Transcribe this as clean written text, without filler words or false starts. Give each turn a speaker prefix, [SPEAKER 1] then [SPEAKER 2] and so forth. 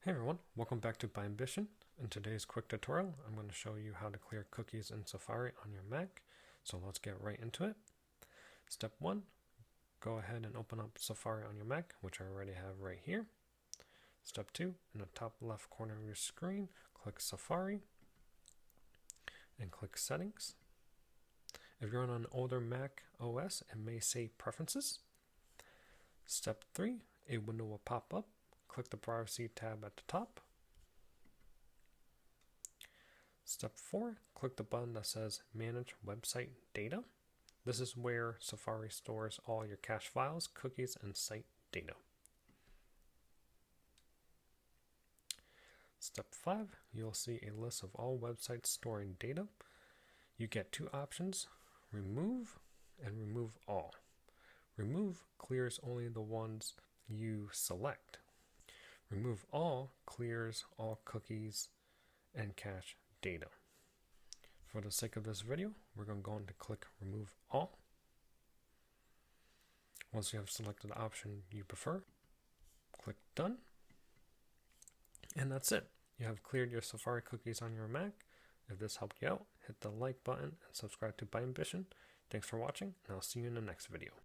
[SPEAKER 1] Hey everyone, welcome back to ByAmbition. In today's quick tutorial, I'm going to show you how to clear cookies in Safari on your Mac. So let's get right into it. Step 1, go ahead and open up Safari on your Mac, which I already have right here. Step 2, in the top left corner of your screen, click Safari and click Settings. If you're on an older Mac OS, it may say Preferences. Step 3, a window will pop up. Click the Privacy tab at the top. Step 4, click the button that says Manage Website Data. This is where Safari stores all your cache files, cookies, and site data. Step 5, you'll see a list of all websites storing data. You get two options, Remove and Remove All. Remove clears only the ones you select. Remove All clears all cookies and cache data. For the sake of this video, we're going to go on to click Remove All. Once you have selected the option you prefer, click Done. And that's it. You have cleared your Safari cookies on your Mac. If this helped you out, hit the like button and subscribe to ByAmbition. Thanks for watching, and I'll see you in the next video.